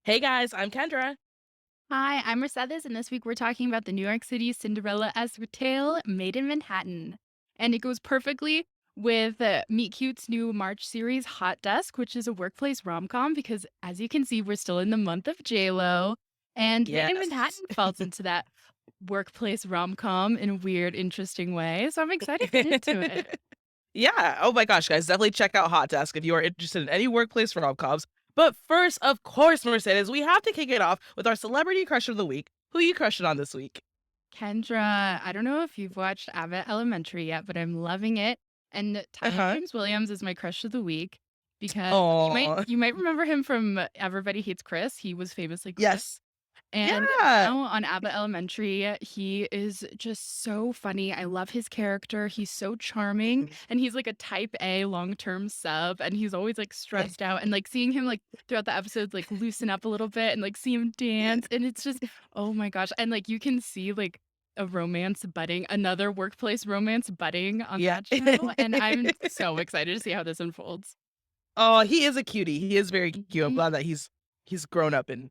Hey guys, I'm Kendra. Hi, I'm Mercedes, and this week we're talking about the New York City Cinderella-esque tale, Made in Manhattan. And it goes perfectly with Meet Cute's new March series, Hot Desk, which is a workplace rom-com, because as you can see, we're still in the month of J.Lo, and Made in Yes. Manhattan falls into that workplace rom-com in a weird, interesting way. So I'm excited to get into it. Yeah. Oh my gosh, guys, definitely check out Hot Desk if you are interested in any workplace rom-coms. But first, of course, Mercedes, we have to kick it off with our celebrity crush of the week. Who you crushing on this week? Kendra, I don't know if you've watched Abbott Elementary yet, but I'm loving it. And Tyler Uh-huh. James Williams is my crush of the week because you might Oh, you might remember him from Everybody Hates Chris. He was famously Chris. yes. And Yeah. now on Abbott Elementary, he is just so funny. I love his character. He's so charming. And he's like a type A long-term sub. And he's always like stressed out. And like seeing him like throughout the episodes, like loosen up a little bit and like see him dance. And it's just, oh my gosh. And like you can see like a romance budding, another workplace romance budding on Yeah. that show. And I'm so excited to see how this unfolds. Oh, he is a cutie. He is very cute. I'm glad that he's grown up and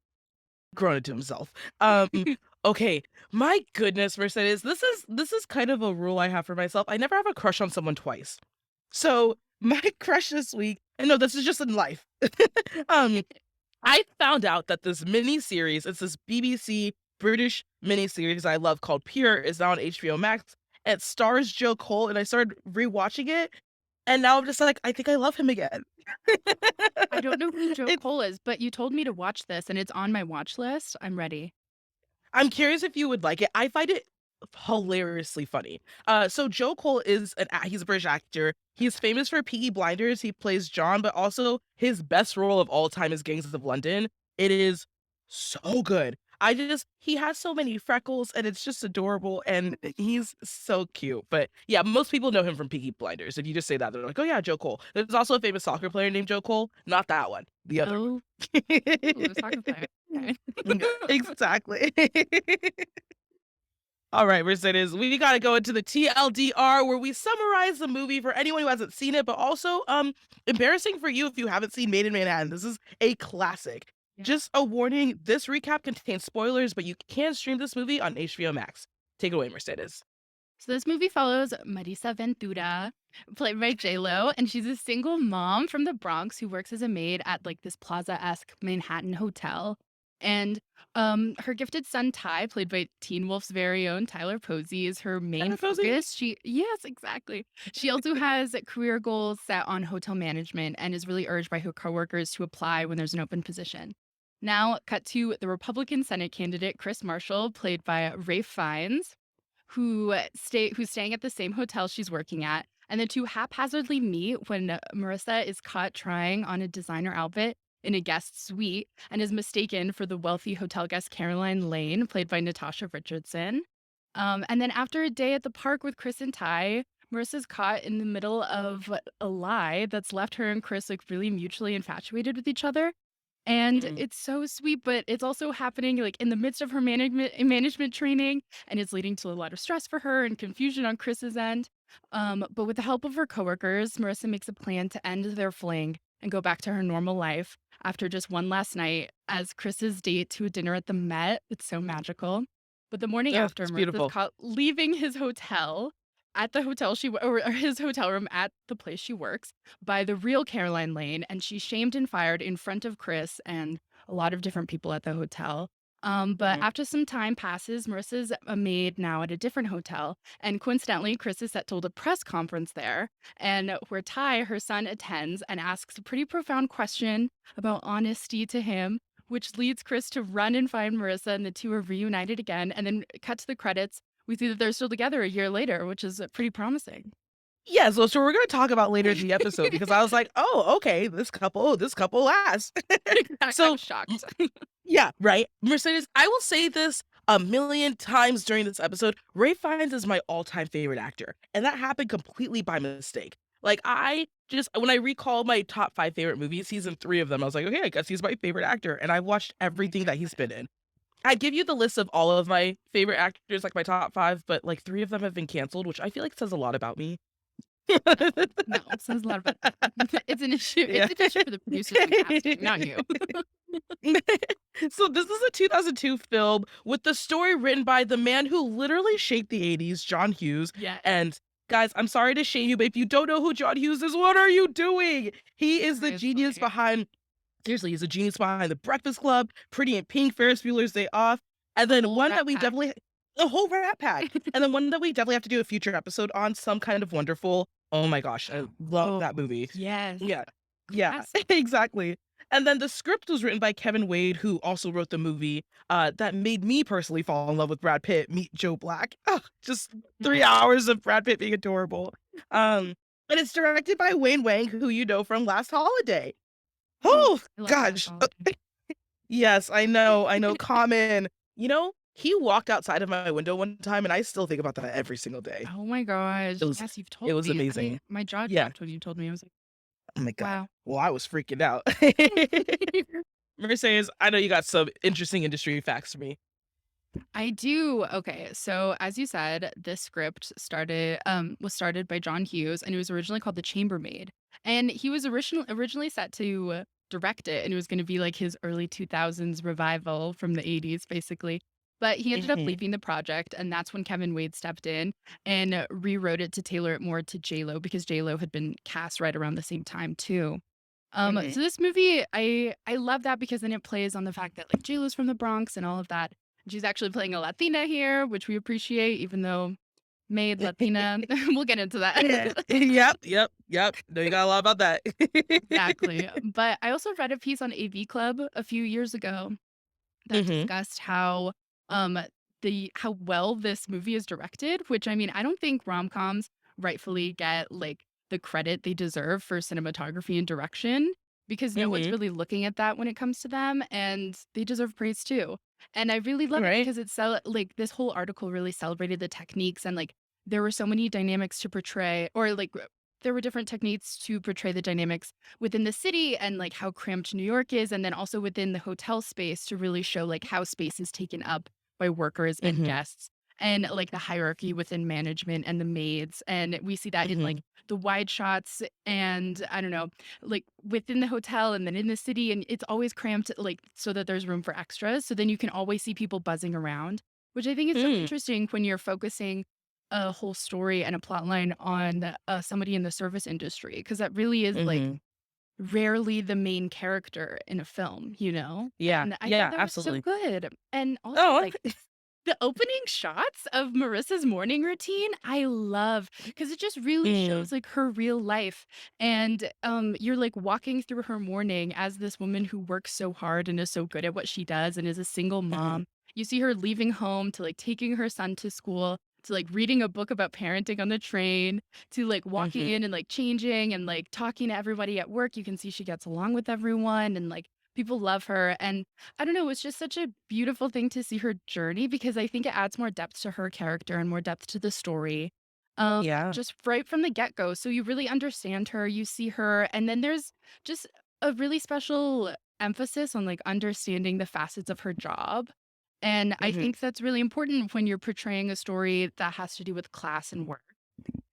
grown into himself. Um, okay. My goodness, Mercedes, this is kind of a rule I have for myself. I never have a crush on someone twice. So my crush this week, and no, this is just in life. um, I found out that this mini series, it's this BBC British mini series I love called Pure, is now on HBO Max. It stars Joe Cole, and I started rewatching it, and now I'm just like, I think I love him again. I don't know who Joe It's Cole is, but you told me to watch this and it's on my watch list. I'm ready. I'm curious if you would like it. I find it hilariously funny. So Joe Cole is he's a British actor. He's famous for Peaky Blinders. He plays John, but also his best role of all time is Gangs of London. It is so good. He has so many freckles and it's just adorable and he's so cute. But yeah, most people know him from Peaky Blinders. If you just say that, they're like, oh yeah, Joe Cole. There's also a famous soccer player named Joe Cole. Not that one, the other Oh, one. ooh, soccer player. Okay. Exactly. All right, Mercedes, we got to go into the TLDR where we summarize the movie for anyone who hasn't seen it, but also embarrassing for you if you haven't seen Made in Manhattan. This is a classic. Yeah. Just a warning, this recap contains spoilers, but you can stream this movie on HBO Max. Take it away, Mercedes. So this movie follows Marisa Ventura, played by J.Lo, and she's a single mom from the Bronx who works as a maid at like this plaza-esque Manhattan hotel. And her gifted son Ty, played by Teen Wolf's very own Tyler Posey, is her main And Cozy. focus. Yes, exactly. She also has career goals set on hotel management and is really urged by her coworkers to apply when there's an open position. Now, cut to the Republican Senate candidate Chris Marshall, played by Rafe Fiennes, who's staying at the same hotel she's working at, and the two haphazardly meet when Marissa is caught trying on a designer outfit in a guest suite and is mistaken for the wealthy hotel guest Caroline Lane, played by Natasha Richardson. And then after a day at the park with Chris and Ty, Marissa's caught in the middle of a lie that's left her and Chris like really mutually infatuated with each other. And Mhm. it's so sweet, but it's also happening, like, in the midst of her management training, and it's leading to a lot of stress for her and confusion on Chris's end. But with the help of her coworkers, Marissa makes a plan to end their fling and go back to her normal life after just one last night as Chris's date to a dinner at the Met. It's so magical. But the morning Ugh, after, it's Marissa's beautiful. caught leaving his hotel at the hotel or his hotel room at the place she works by the real Caroline Lane, and she's shamed and fired in front of Chris and a lot of different people at the hotel. But Mhm. after some time passes, Marissa's a maid now at a different hotel, and coincidentally, Chris is set to hold a press conference there, and where Ty, her son, attends and asks a pretty profound question about honesty to him, which leads Chris to run and find Marissa, and the two are reunited again. And then cut to the credits. We see that they're still together a year later, which is pretty promising. Yeah, so we're gonna talk about later in the episode because I was like, oh, okay, this couple lasts. I So was shocked. yeah, right. Mercedes, I will say this a million times during this episode. Ray Fiennes is my all-time favorite actor, and that happened completely by mistake. Like I just when I recall my top 5 favorite movies, he's in 3 of them. I was like, okay, I guess he's my favorite actor, and I've watched Oh my everything that he's god. been in. I'd give you the list of all of my favorite actors, like my top 5, but like 3 of them have been canceled, which I feel like says a lot about me. No, says a lot about it's an issue. Yeah. It's an issue for the producers and casting, not you. So this is a 2002 film with the story written by the man who literally shaped the 80s, John Hughes. Yeah, And guys, I'm sorry to shame you, but if you don't know who John Hughes is, what are you doing? He is the genius seriously. behind seriously, he's a genius behind The Breakfast Club, Pretty in Pink, Ferris Bueller's Day Off, and The then whole one Rat that we Pack. definitely the whole Rat Pack, and then one that we definitely have to do a future episode on, Some Kind of Wonderful. Oh my gosh, I love Oh, that movie. yes. Yeah. Yeah, Classic. exactly. And then the script was written by Kevin Wade, who also wrote the movie, that made me personally fall in love with Brad Pitt, Meet Joe Black. Ugh, just 3 Yes. hours of Brad Pitt being adorable. And it's directed by Wayne Wang, who you know from Last Holiday. Oh, Oh, I love Last gosh. Holiday. Yes, I know, Common. You know, he walked outside of my window one time, and I still think about that every single day. Oh my gosh. It was Yes, you've told it was me. amazing. My jaw Yeah. dropped when you told me. I was like, Oh my god. wow. Well, I was freaking out. Mercedes, I know you got some interesting industry facts for me. I do. Okay. So as you said, this script was started by John Hughes and it was originally called The Chambermaid. And he was originally set to direct it and it was going to be like his early 2000s revival from the 80s basically. But he ended up Mhm, leaving the project and that's when Kevin Wade stepped in and rewrote it to tailor it more to J.Lo because J.Lo had been cast right around the same time too. mhm, So this movie, I love that because then it plays on the fact that like J.Lo's from the Bronx and all of that. She's actually playing a Latina here, which we appreciate, even though made Latina. We'll get into that. yeah. Yep. No, you got a lot about that. Exactly. But I also read a piece on AV Club a few years ago that Mhm, discussed how um how well this movie is directed, which I mean, I don't think rom-coms rightfully get like the credit they deserve for cinematography and direction because no one's mhm. really looking at that when it comes to them and they deserve praise too. And I really love it Right. because like this whole article really celebrated the techniques and like there were so many dynamics to portray or like there were different techniques to portray the dynamics within the city and like how cramped New York is, and then also within the hotel space to really show like how space is taken up by workers and Mhm, guests and like the hierarchy within management and the maids. And we see that in like mhm, the wide shots and I don't know, like within the hotel and then in the city. And it's always cramped, like so that there's room for extras. So then you can always see people buzzing around, which I think is so mm, interesting when you're focusing a whole story and a plot line on somebody in the service industry because that really is like mhm. rarely the main character in a film, you know? Yeah, And I thought yeah, that was so absolutely. good. And also, Oh, like, the opening shots of Marissa's morning routine, I love because it just really mm, shows, like, her real life. And, you're, like, walking through her morning as this woman who works so hard and is so good at what she does and is a single mhm, mom. You see her leaving home to, like, taking her son to school, to, like, reading a book about parenting on the train, to like walking mhm. in and like changing and like talking to everybody at work. You can see she gets along with everyone and like people love her. And I don't know, it's just such a beautiful thing to see her journey because I think it adds more depth to her character and more depth to the story. Yeah. Just right from the get-go. So you really understand her, you see her, and then there's just a really special emphasis on like understanding the facets of her job. And I Mhm. think that's really important when you're portraying a story that has to do with class and work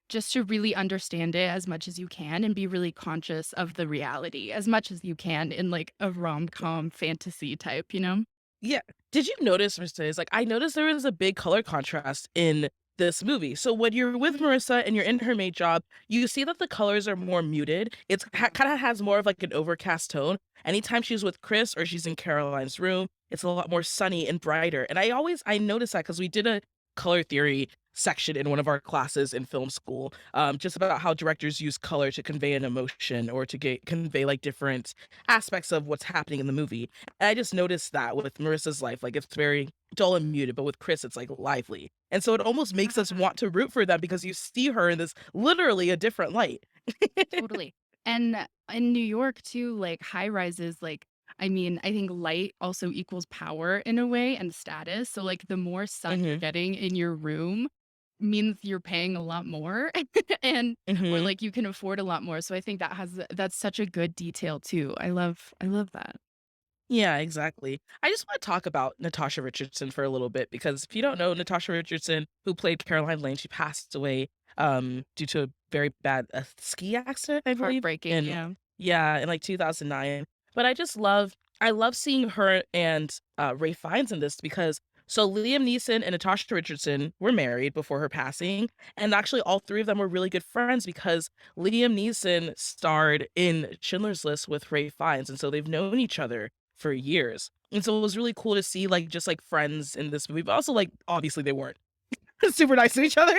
just to really understand it as much as you can and be really conscious of the reality as much as you can in like a rom-com fantasy type, you know? Yeah. Did you notice, Mercedes, like, I noticed there was a big color contrast in this movie. So when you're with Mhm. Marissa and you're in her maid job, you see that the colors are more muted. It's kinda has more of, like, an overcast tone. Anytime she's with Chris or she's in Caroline's room, it's a lot more sunny and brighter, and I noticed that because we did a color theory section in one of our classes in film school, just about how directors use color to convey an emotion or to convey, like, different aspects of what's happening in the movie. And I just noticed that with Marissa's life, like, it's very dull and muted, but with Chris, it's, like, lively. And so it almost makes us Yeah, want to root for them because you see her in this literally a different light. totally. And in New York too, like high rises, like I mean, I think light also equals power in a way and status. So like the more sun you're Mhm, getting in your room means you're paying a lot more and or mhm. like you can afford a lot more. So I think that's such a good detail too. I love that. Yeah, exactly. I just wanna talk about Natasha Richardson for a little bit because if you don't know, Natasha Richardson, who played Caroline Lane, she passed away, due to a very bad, ski accident, I believe, Heartbreaking, in yeah. yeah, in, like, 2009. But I just love I love seeing her and, Ray Fiennes in this because so Liam Neeson and Natasha Richardson were married before her passing, and actually all 3 of them were really good friends because Liam Neeson starred in Schindler's List with Ray Fiennes, and so they've known each other for years. And so it was really cool to see, like, just, like, friends in this movie, but also, like, obviously they weren't super nice to each other.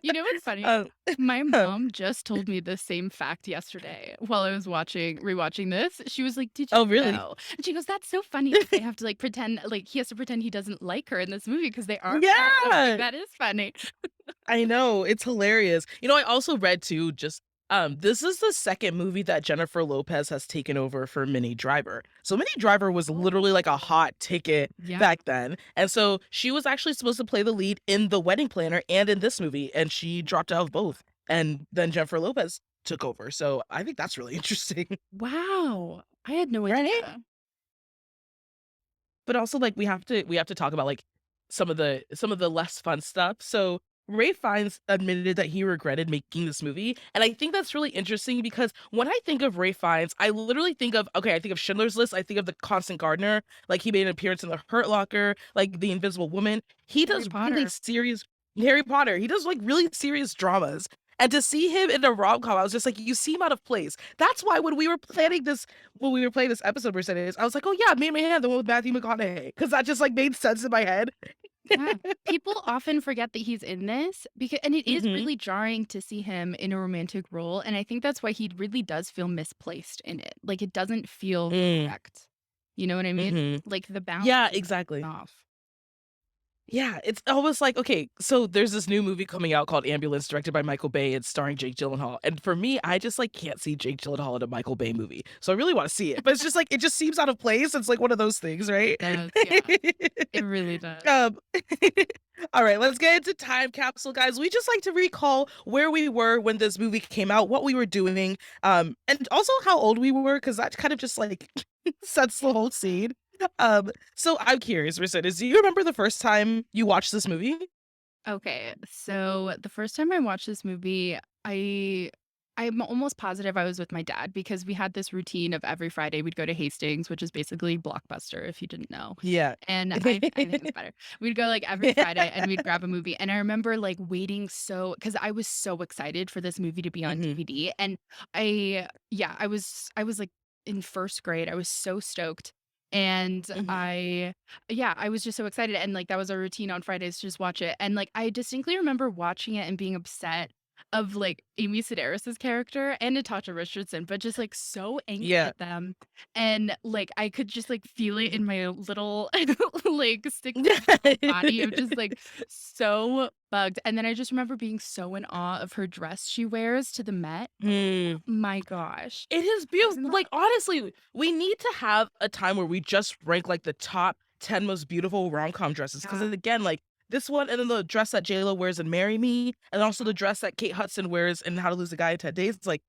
You know what's funny? Um, My mom just told me the same fact yesterday while I was rewatching this. She was like, "Did you oh, really? know?" And she goes, "That's so funny that they have to like pretend like he has to pretend he doesn't like her in this movie because they are friends." I'm like, Yeah! that is funny. I know, it's hilarious. You know, I also read too, just this is the second movie that Jennifer Lopez has taken over for Minnie Driver. So Minnie Driver was literally like a Oh. hot ticket Yeah. back then. And so she was actually supposed to play the lead in The Wedding Planner and in this movie, and she dropped out of both. And then Jennifer Lopez took over. So I think that's really interesting. Wow. I had no Right? idea. But also, like, we have to talk about, like, some of the less fun stuff. So, Ray Fiennes admitted that he regretted making this movie, and I think that's really interesting because when I think of Ray Fiennes, I literally think of okay, I think of Schindler's List, I think of The Constant Gardener, like, he made an appearance in The Hurt Locker, like, The Invisible Woman. He Harry does really Potter. serious Harry Potter, he does, like, really serious dramas, and to see him in a rom-com, I was just like, "You seem out of place." That's why when we were playing this episode Mercedes, I was like, "Oh yeah, Maid in Manhattan, the one with Matthew McConaughey," because that just like made sense in my head. Yeah. People often forget that he's in this because and it is Mhm. really jarring to see him in a romantic role, and I think that's why he really does feel misplaced in it. Like, it doesn't feel Mm, correct. You know what I mean? mhm. Like, the balance Yeah, is exactly. off. Yeah, it's almost like, okay, so there's this new movie coming out called Ambulance directed by Michael Bay. It's starring Jake Gyllenhaal. And for me, I just like can't see Jake Gyllenhaal in a Michael Bay movie. So I really want to see it. But it's just like it just seems out of place. It's like one of those things, right? It does, yeah. It really does. um all right, let's get into time capsule, guys. We just like to recall where we were when this movie came out, what we were doing, and also how old we were, because that kind of just like sets the whole scene. So I'm curious, Mercedes, do you remember the first time you watched this movie? Okay, so the first time I watched this movie, I'm almost positive I was with my dad because we had this routine of every Friday we'd go to Hastings, which is basically Blockbuster if you didn't know. Yeah. And I think it's better. We'd go like every Friday and we'd grab a movie. And I remember like waiting so because I was so excited for this movie to be on Mhm, DVD. And I was like in first grade. I was so stoked. And mhm. I was just so excited. And like that was our routine on Fridays to just watch it. And like I distinctly remember watching it and being upset of like Amy Sedaris's character and Natasha Richardson, but just like so angry Yeah. at them and, like, I could just, like, feel it in my little, like, stick body. I'm just, like, so bugged, and then I just remember being so in awe of her dress she wears to the Met. Mm. My gosh. It is I was beautiful. in love. Like, honestly, we need to have a time where we just rank, like, the top 10 most beautiful rom-com dresses. Because Yeah. again, like, this one and then the dress that J.Lo wears in Marry Me, and also the dress that Kate Hudson wears in How to Lose a Guy in 10 Days, it's like,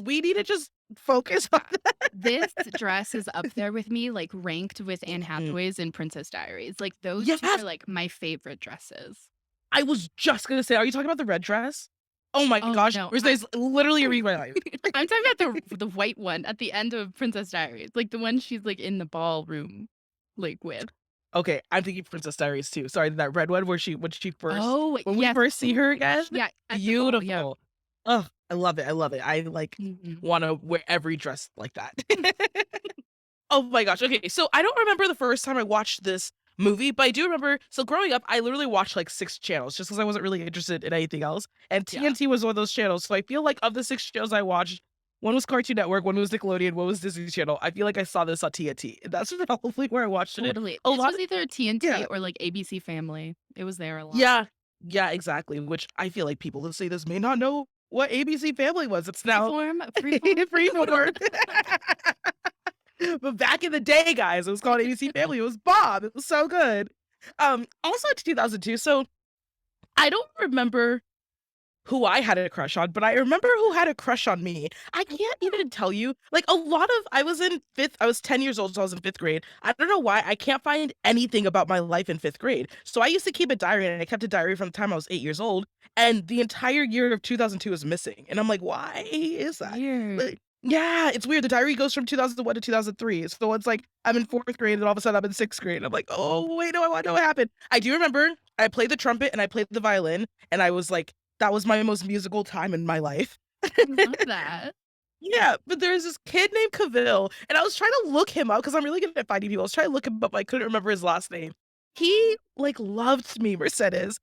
we need to just focus on Yeah. that. This dress is up there with me, like, ranked with Anne Mm. Hathaway's in Princess Diaries. Like, those 2 are, Yes! like, my favorite dresses. I was just gonna say, are you talking about the red dress? Oh my Oh, gosh, no. Mercedes, literally read my life. I'm talking about the white one at the end of Princess Diaries, like, the one she's, like, in the ballroom, like, with. Okay, I'm thinking Princess Diaries too. Sorry, that red one where she Oh, when we yes. first Oh see my her again, gosh. Yeah, at the ball, yeah. beautiful. Oh, I love it, I love it. I, like, Mhm. wanna wear every dress like that. Oh my gosh, okay, so I don't remember the first time I watched this movie, but I do remember so growing up, I literally watched, like, 6 channels just because I wasn't really interested in anything else, and Yeah, TNT was one of those channels, so I feel like of the 6 channels I watched, one was Cartoon Network, one was Nickelodeon, one was Disney Channel. I feel like I saw this on TNT, and that's probably where I watched it. totally. A This lot was either TNT yeah. or, like, ABC Family. It was there a lot. Yeah. Yeah, exactly, which I feel like people who say this may not know what ABC Family was. It's now Freeform. Freeform. But back in the day, guys, it was called ABC Family. It was Bob. It was so good. Also 2002. So I don't remember who I had a crush on, but I remember who had a crush on me. I can't even tell you. Like a lot of I was 10 years old, so I was in 5th grade. I don't know why I can't find anything about my life in 5th grade. So I used to keep a diary and I kept a diary from the time I was 8 years old, and the entire year of 2002 is missing. And I'm like, why is that? Like, Weird. Yeah, it's weird. The diary goes from 2001 to 2003. So it's like I'm in 4th grade and all of a sudden I'm in 6th grade. I'm like, "Oh, wait, no, I wanna know what happened." I do remember I played the trumpet and I played the violin, and I was like, that was my most musical time in my life. I love that. Yeah, but there's this kid named Cavill, and I was trying to look him up because I'm really good at finding people. I was trying to look him up, I couldn't remember his last name. He, like, loved me, Mercedes.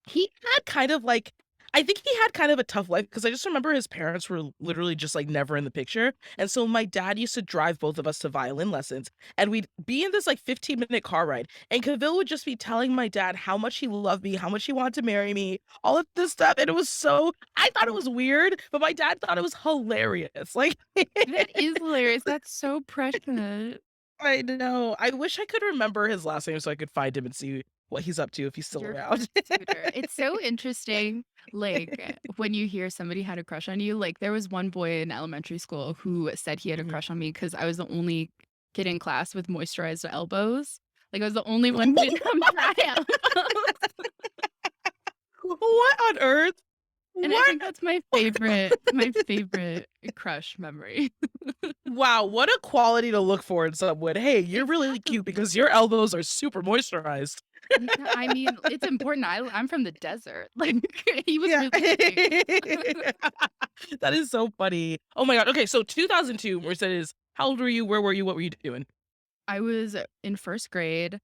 He had kind of like I think he had kind of a tough life because I just remember his parents were literally just, like, never in the picture, and so my dad used to drive both of us to violin lessons, and we'd be in this, like, 15-minute car ride, and Cavill would just be telling my dad how much he loved me, how much he wanted to marry me, all of this stuff, and it was so I thought it was weird, but my dad thought it was hilarious, like That is hilarious. That's so precious. I know. I wish I could remember his last name so I could find him and see what he's up to if he's still Your around. tutor. It's so interesting, like, when you hear somebody had a crush on you. Like, there was one boy in elementary school who said he had a Mhm. crush on me because I was the only kid in class with moisturized elbows. Like, I was the only one who didn't have dry elbows. What on earth? And I What? think that's my favorite crush memory. Wow, what a quality to look for in someone. "Hey, you're really cute Exactly. because your elbows are super moisturized." Yeah, I mean, it's important. I'm from the desert. Like, he was Yeah. really cute. That is so funny. Oh my god. Okay, so 2002, Mercedes, how old were you? Where were you? What were you doing? I was in 1st grade.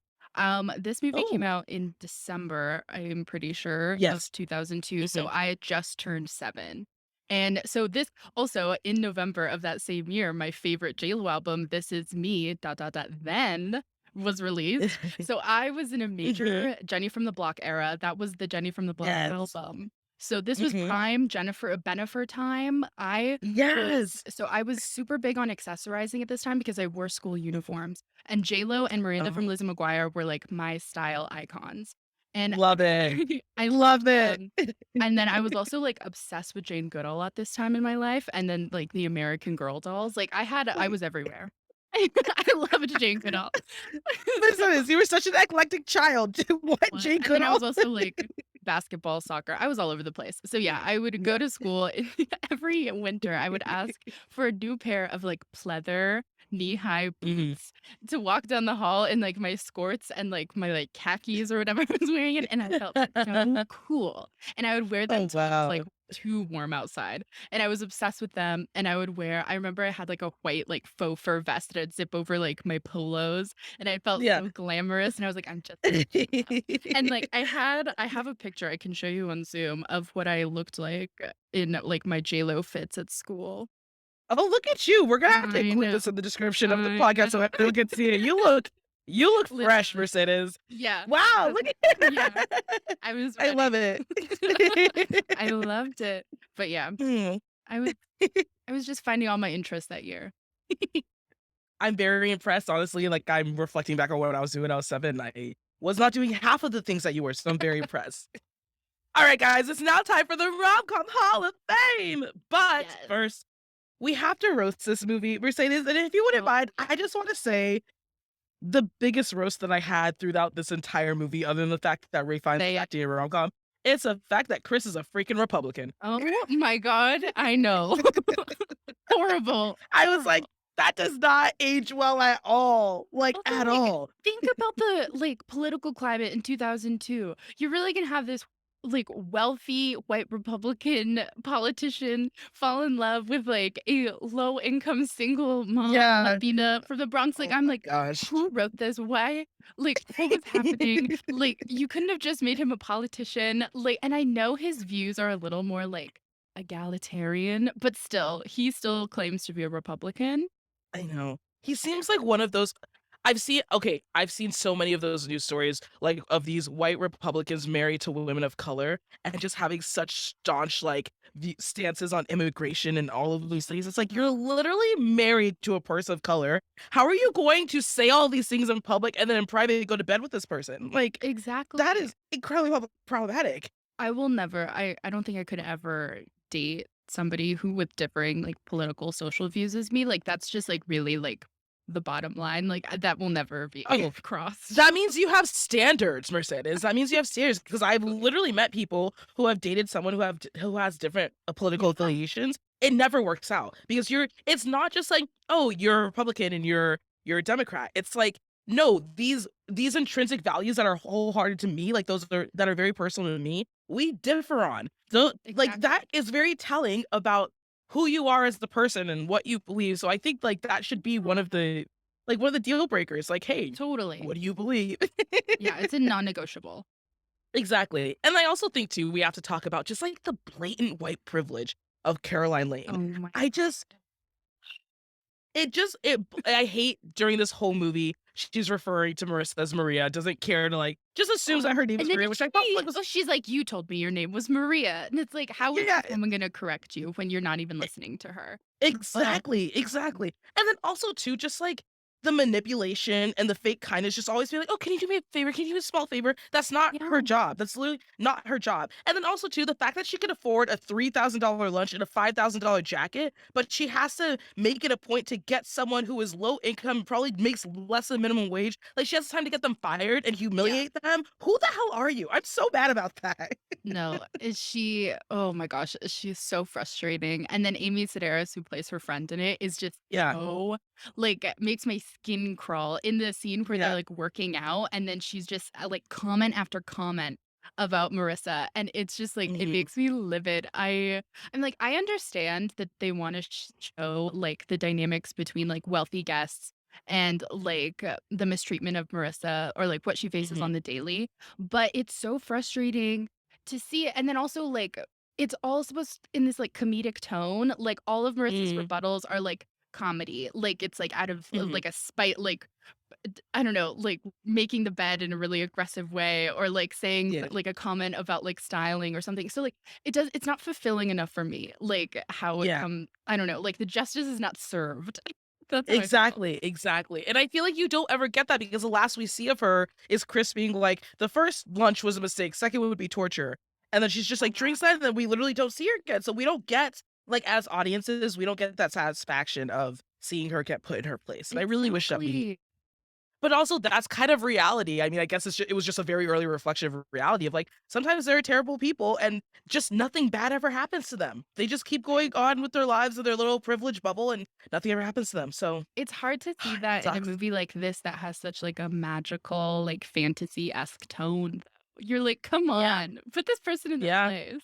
This movie came Oh, out in December, I'm pretty sure, of yes. 2002, so Mhm. I had just turned 7. And so this also in November of that same year, my favorite J.Lo album, This Is Me, then was released. So I was in a Mhm. major Jenny from the Block era. That was the Jenny from the Block Yes. album. So this was Mhm. prime Jennifer Bennifer time. Yes. I was super big on accessorizing at this time because I wore school uniforms. And J.Lo and Miranda Uh-huh. from Lizzie McGuire were, like, my style icons. And Love it. I Love it. them. And then I was also, like, obsessed with Jane Goodall at this time in my life, and then, like, the American Girl dolls. Like, I was everywhere. I loved Jane Goodall. Listen, you were such an eclectic child. What, What? Jane And then I was Goodall? also, like, basketball, soccer. I was all over the place. So, yeah, I would go to school every winter, I would ask for a new pair of, like, pleather knee-high Mhm. boots to walk down the hall in, like, my skirts and, like, my, like, khakis or whatever I was wearing it, and I felt so cool. And I would wear them Oh, till it was, like, wow. too warm outside, and I was obsessed with them, and I remember I had, like, a white, like, faux fur vest that I'd zip over, like, my polos, and I felt Yeah. so glamorous, and I was like, "I'm just like J.Lo." And, like, I have a picture I can show you on Zoom of what I looked like in, like, my J.Lo fits at school. Oh, look at you. We're gonna have to I include know. this in the description of the I podcast so know. everyone can see it. You look fresh, Literally. Mercedes. Yeah. Wow, That's look yeah. at I was I love ready. it. I loved it. But, yeah, Hmm. I was I was just finding all my interests that year. I'm very impressed, honestly, like, I'm reflecting back on what I was doing when I was 7, I was not doing half of the things that you were, so I'm very impressed. Alright, guys, it's now time for the Rom-Com Hall of Fame! But Yes. first, we have to roast this movie, Mercedes, and if you wouldn't Oh, mind, yeah. I just wanna say the biggest roast that I had throughout this entire movie, other than the fact that Ray finds They acting a rom-com, it's the fact that Chris is a freaking Republican. Oh my god, I know. Horrible, I was like, horrible. "That does not age well at all, like, Also, at like, all." think about the, like, political climate in 2002. You're really gonna have this, like, wealthy white Republican politician fall in love with, like, a low-income single mom Yeah. Latina from the Bronx. Like, Oh I'm my like, gosh. "Who wrote this? Why?" Like, what was happening? Like, you couldn't have just made him a politician. Like, and I know his views are a little more, like, egalitarian, but still, he still claims to be a Republican. I know. He seems like one of those I've seen so many of those news stories, like, of these white Republicans married to women of color and just having such staunch, like, stances on immigration and all of these things. It's like, you're literally married to a person of color. How are you going to say all these things in public and then in private go to bed with this person? Like, that Exactly. is incredibly problematic. I will never I don't think I could ever date somebody who with differing, like, political, social views as me, like, that's just, like, really, like the bottom line. Like, that will never be Oh, crossed. that means you have standards, Mercedes. That means you have standards because I've literally met people who have dated someone who has different political Yeah, affiliations. It never works out because it's not just like, oh, you're a Republican and you're a Democrat. It's like, no, these intrinsic values that are wholehearted to me, like those that are very personal to me, we differ on. So like that exactly. is very telling about who you are as the person and what you believe. So I think like that should be one of the deal breakers, like, "Hey, Totally. what do you believe?" Yeah, it's a non-negotiable. Exactly, and I also think too, we have to talk about just, like, the blatant white privilege of Caroline Oh Lane. my I just god. I hate during this whole movie, she's referring to Marissa as Maria, doesn't care to, like just assumes that her name And is then Maria, which I thought, like, was she's like, "You told me your name was Maria." And it's like, how is yeah. someone gonna correct you when you're not even listening to her? Ugh. Exactly, exactly. And then also too, just like the manipulation and the fake kindness, just always be like, "Oh, can you do me a favor? Can you do me a small favor?" That's not Yeah, her job. That's literally not her job. And then also too, the fact that she could afford a $3,000 lunch and a $5,000 jacket, but she has to make it a point to get someone who is low income, probably makes less than minimum wage. Like she has time to get them fired and yeah. humiliate them. Who the hell are you? I'm so mad about that. No, is she oh my gosh, she's so frustrating, and then Amy Sedaris, who plays her friend in it, is just Yeah, so like, makes my skin crawl in the scene where they're, yeah. like, working out, and then she's just, like, comment after comment about Marissa, and it's just, like, it Mhm, makes me livid. I'm like, I understand that they wanna show, like, the dynamics between, like, wealthy guests and, like, the mistreatment of Marissa or, like, what she faces mhm, on the daily, but it's so frustrating to see it, and then also, like, it's all supposed in this, like, comedic tone, like, all of Marissa's mm, rebuttals are, like, comedy, like, it's, like, out of, mhm. like, a spite, like, I don't know, like, making the bed in a really aggressive way or, like, saying, Yeah. like, a comment about, like, styling or something, so, like, it's not fulfilling enough for me, like, how it Yeah. I don't know, like, the justice is not served. That's how I felt. Exactly, exactly, and I feel like you don't ever get that because the last we see of her is Chris being like, "The first lunch was a mistake, second would be torture," and then she's just like, "Drinks that," and then we literally don't see her again, so we don't get like, as audiences, we don't get that satisfaction of seeing her get put in her place, and I really wish that we Exactly. but also that's kind of reality. I mean, I guess it was just a very early reflection of reality of, like, sometimes there are terrible people and just nothing bad ever happens to them. They just keep going on with their lives in their little privileged bubble, and nothing ever happens to them, so It's hard to see that in a sucks. movie like this that has such, like, a magical, like, fantasy-esque tone, though. You're like, "Come Yeah. on, put this person in their Yeah. place."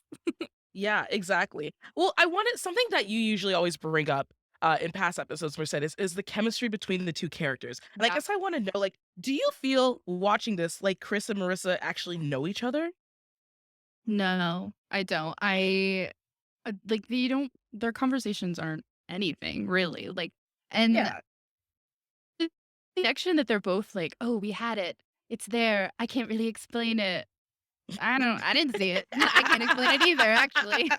Yeah, exactly. Well, I wanted something that you usually always bring up, in past episodes, Merced, is the chemistry between the 2 characters, and I Yeah. guess I wanna know, like, do you feel watching this like Chris and Marissa actually know each other? No, I don't. Like, they don't their conversations aren't anything, really, like and Yeah. the connection that they're both like, "Oh, we had it. It's there. I can't really explain it." I didn't see it. I can't explain it either, actually.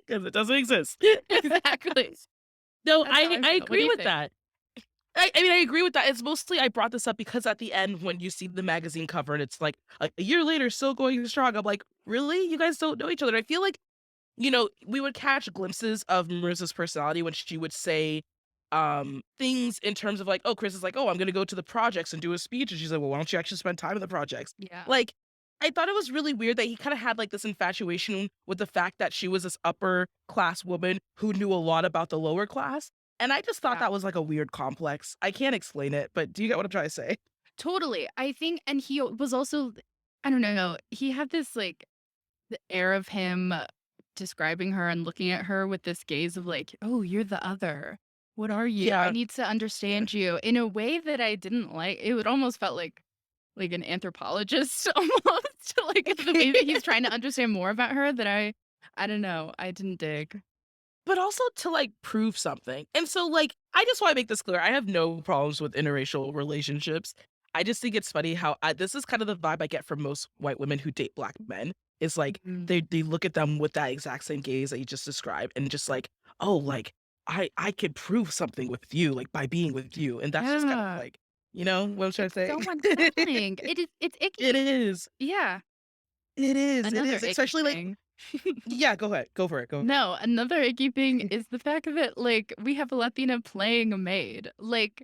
'Cause it doesn't exist. Exactly. No, That's how I I I feel. What do agree you with think? that. I mean, I agree with that. It's mostly I brought this up because at the end, when you see the magazine cover and it's like, "A year later, still going strong," I'm like, "Really? You guys don't know each other?" I feel like we would catch glimpses of Marissa's personality when she would say, things in terms of like, oh, Chris is like, "Oh, I'm gonna go to the projects and do a speech," and she's like, "Well, why don't you actually spend time in the projects?" Yeah. Like, I thought it was really weird that he kinda had, like, this infatuation with the fact that she was this upper class woman who knew a lot about the lower class, and I just thought Yeah. that was, like, a weird complex. I can't explain it, but do you get what I'm trying to say? Totally. I think and he was also I don't know, he had this, like, the air of him describing her and looking at her with this gaze of like, "Oh, you're the other. What are you? I Yeah. need to understand you," in a way that I didn't like. It would almost felt like an anthropologist almost, like, the way that he's trying to understand more about her that I don't know, I didn't dig. But also to, like, prove something. And so, like, I just wanna make this clear, I have no problems with interracial relationships. I just think it's funny how this is kind of the vibe I get from most white women who date black men. Is like, Mhm. they look at them with that exact same gaze that you just described and just like, "Oh, like, I could prove something with you, like, by being with you." And that's just kind of Yeah. like, you know what I'm trying to It's say? so unsettling. It's It icky. is. Yeah. It is, it Another is, icky especially, like, thing. Yeah, go ahead. Go for it. Go. No, another icky thing is the fact that, like, we have a Latina playing a maid. Like,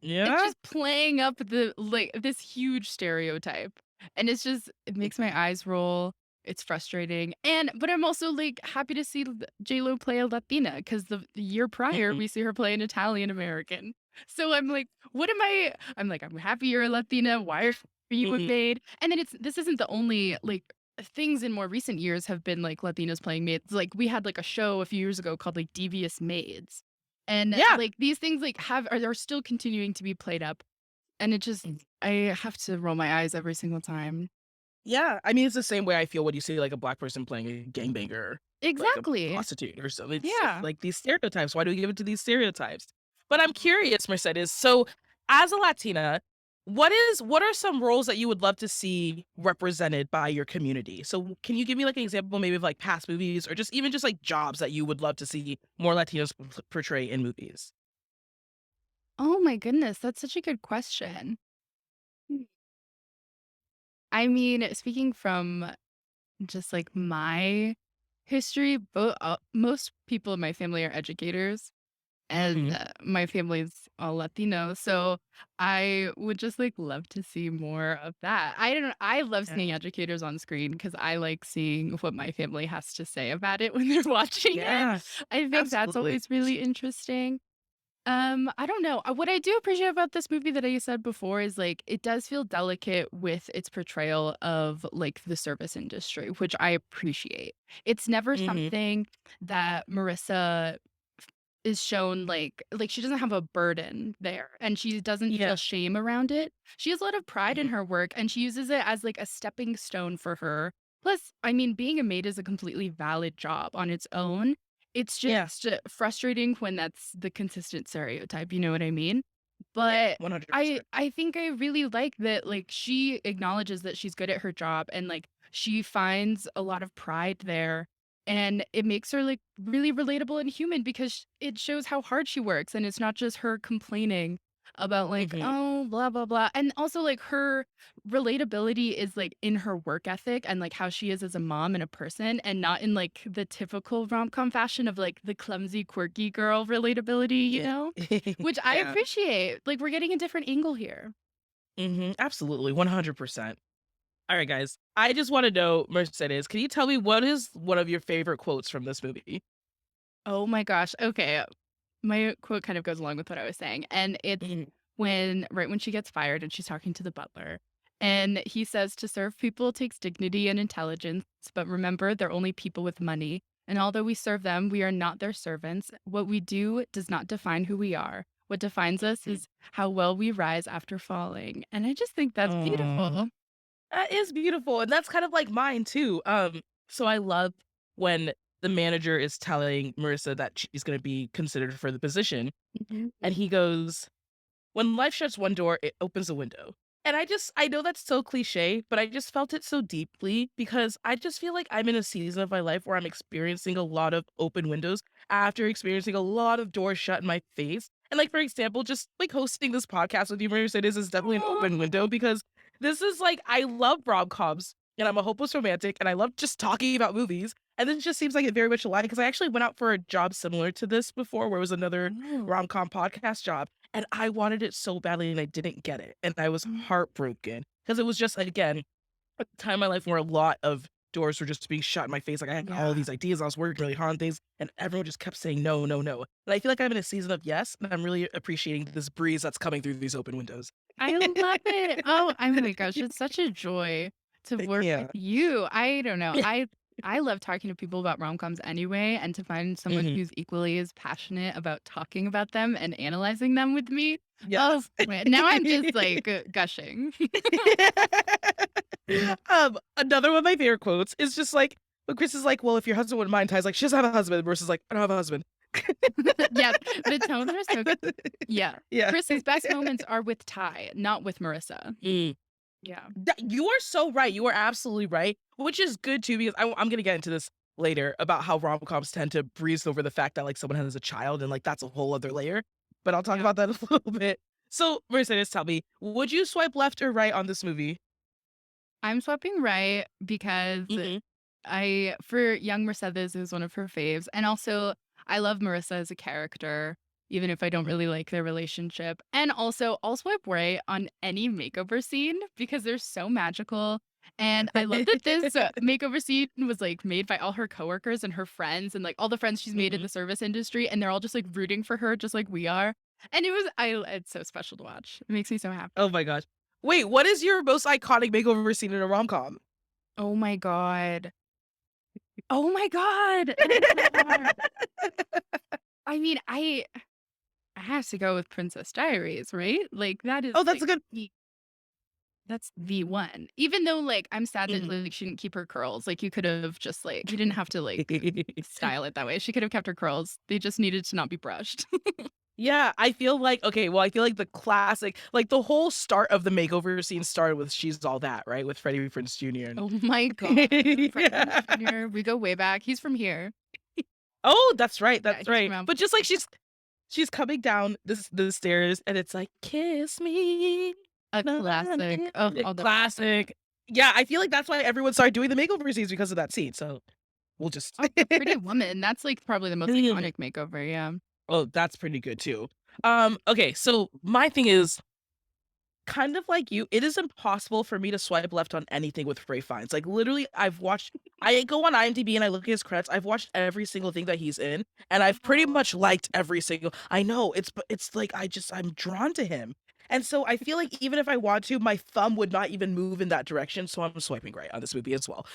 it's Yeah. just playing up the like, this huge stereotype, and it makes my eyes roll. It's frustrating, but I'm also, like, happy to see J.Lo play a Latina because the year prior, Mhm, we see her play an Italian American. So I'm like, I'm like, "I'm happy you're a Latina. Why are you a mhm. maid?" And then this isn't the only, like, things in more recent years have been, like, Latinos playing maids. Like, we had, like, a show a few years ago called, like, Devious Maids. And, Yeah. like, these things, like, are still continuing to be played up, and I have to roll my eyes every single time. Yeah, I mean, it's the same way I feel when you see, like, a black person playing a gangbanger, like a Exactly. prostitute or something. It's Yeah. like these stereotypes. Why do we give it to these stereotypes? But I'm curious, Mercedes. So, as a Latina, what are some roles that you would love to see represented by your community? So, can you give me like an example, maybe of like past movies, or just even just like jobs that you would love to see more Latinos portray in movies? Oh my goodness, that's such a good question. Hmm. I mean, speaking from just, like, my history, most people in my family are educators, and, Mhm. my family's all Latino, so I would just, like, love to see more of that. I don't know, I love Yeah. seeing educators on screen because I like seeing what my family has to say about it when they're watching it. Yeah. I think that's Absolutely. always really interesting. I don't know. What I do appreciate about this movie that I said before is like it does feel delicate with its portrayal of like the service industry, which I appreciate. It's never Mhm. something that Marissa is shown like she doesn't have a burden there and she doesn't Yeah. feel shame around it. She has a lot of pride in Mhm. her work and she uses it as like a stepping stone for her. Plus, I mean, being a maid is a completely valid job on its own. It's Yeah. just frustrating when that's the consistent stereotype, you know what I mean? Yeah. But I 100%. I think I really like that like she acknowledges that she's good at her job and like she finds a lot of pride there and it makes her, like, really relatable and human because it shows how hard she works, and it's not just her complaining about, like, Mhm. "Oh, blah, blah, blah." And also, like, her relatability is, like, in her work ethic and, like, how she is as a mom and a person, and not in, like, the typical rom-com fashion of, like, the clumsy, quirky girl relatability, you Yeah. know? Which I Yeah. appreciate. Like, we're getting a different angle here. Mhm. Absolutely, 100%. Alright, guys. I just wanna know, Mercedes, can you tell me what is one of your favorite quotes from this movie? Oh my gosh. Okay. My quote kind of goes along with what I was saying, and it's Mhm. when she gets fired and she's talking to the butler, and he says, "To serve people takes dignity and intelligence, but remember, they're only people with money, and although we serve them, we are not their servants. What we do does not define who we are. What defines us Mhm. is how well we rise after falling." And I just think that's Aw. beautiful. That is beautiful, and that's kind of like mine too. So I love when the manager is telling Marissa that she's gonna be considered for the position, Mhm. and he goes, "When life shuts one door, it opens a window." And I know that's so cliche, but I just felt it so deeply because I just feel like I'm in a season of my life where I'm experiencing a lot of open windows after experiencing a lot of doors shut in my face. And like for example, just like hosting this podcast with you, Mercedes, is definitely an Aw. open window because this is like I love rom-coms and I'm a hopeless romantic and I love just talking about movies. And this just seems like it very much aligned because I actually went out for a job similar to this before where it was another Oh. rom-com podcast job and I wanted it so badly and I didn't get it, and I was Mm. heartbroken because it was just, again, a time in my life where a lot of doors were just being shut in my face, like, I had all Yeah. these ideas, I was working really hard on things, and everyone just kept saying, "No, no, no," and I feel like I'm in a season of yes, and I'm really appreciating this breeze that's coming through these open windows. I love it. Oh, I my gosh, it's such a joy to work with Yeah. you. I don't know. I love talking to people about rom-coms anyway, and to find someone Mhm. who's equally as passionate about talking about them and analyzing them with me. Oh, Yes. man, now I'm just like gushing. Another one of my favorite quotes is just like when Chris is like, "Well, if your husband wouldn't mind," Ty's like, "She doesn't have a husband." Versus like, "I don't have a husband." Yeah, the tones are so good. Yeah. Yeah. Chris's best moments are with Ty, not with Marissa. Mm. Yeah. You are so right. You are absolutely right, which is good too because I'm gonna get into this later about how rom-coms tend to breeze over the fact that like someone has a child and like that's a whole other layer. But I'll talk Yeah. about that a little bit. So, Mercedes, tell me, would you swipe left or right on this movie? I'm swapping right because Mhm. For young Mercedes is one of her faves, and also I love Marissa as a character, even if I don't really like their relationship. And also, I'll swipe right on any makeover scene because they're so magical. And I love that this makeover scene was like made by all her coworkers and her friends, and like all the friends she's made in Mhm. the service industry, and they're all just like rooting for her, just like we are. And it's so special to watch. It makes me so happy. Oh my gosh. Wait, what is your most iconic makeover scene in a rom-com? Oh my god. Oh my god. That's so hard. I mean, I have to go with Princess Diaries, right? Like that is Oh, that's like a good that's the one. Even though like I'm sad that Mhm. like she didn't keep her curls. Like you could have just like you didn't have to like style it that way. She could have kept her curls. They just needed to not be brushed. Yeah, I feel like okay, well, I feel like the classic like, the whole start of the makeover scene started with She's All That, right? With Freddie Prinze Jr. and Oh my god. Freddie Prinze Yeah. Jr. We go way back. He's from here. Oh, that's right, Yeah, that's he's from right. But just like Albuquerque. she's coming down the stairs and it's like, "Kiss me." A Na, classic. na, Oh, na. all the Classic. Yeah, I feel like that's why everyone started doing the makeover scenes because of that scene, so we'll just oh, a Pretty Woman. That's like probably the most iconic makeover. Yeah. Oh, that's pretty good too. Okay, so my thing is kind of like you, it is impossible for me to swipe left on anything with Ray Fiennes. Like literally, I go on IMDb and I look at his credits. I've watched every single thing that he's in, and I've pretty Oh. much liked every single. I know it's, but it's like I'm drawn to him, and so I feel like even if I want to, my thumb would not even move in that direction. So I'm swiping right on this movie as well.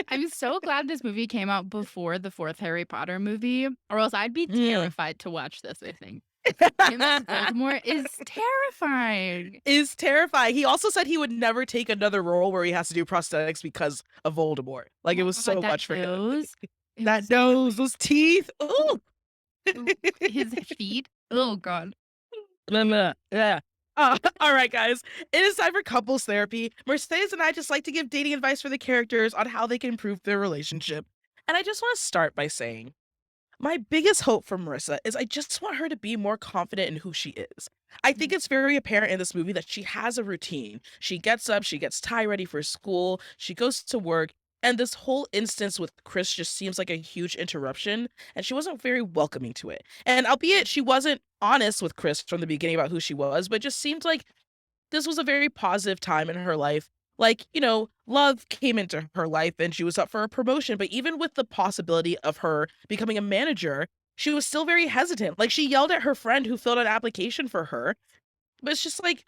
I'm so glad this movie came out before the fourth Harry Potter movie, or else I'd be Mm. terrified to watch this, I think. Him as Voldemort is terrifying. Is terrifying. He also said he would never take another role where he has to do prosthetics because of Voldemort. Like it Oh was my god, so that much for him. nose. It That was nose, those teeth. Ooh. ooh, his feet. Oh god. Blah, blah, yeah. All right, guys. It is time for couples therapy. Mercedes and I just like to give dating advice for the characters on how they can improve their relationship. And I just want to start by saying my biggest hope for Marissa is I just want her to be more confident in who she is. I think it's very apparent in this movie that she has a routine. She gets up, she gets Ty ready for school, she goes to work, and this whole instance with Chris just seems like a huge interruption, and she wasn't very welcoming to it. And albeit she wasn't honest with Chris from the beginning about who she was, but it just seemed like this was a very positive time in her life. Like, love came into her life and she was up for a promotion. But even with the possibility of her becoming a manager, she was still very hesitant. Like, she yelled at her friend who filled out an application for her. But it's just like,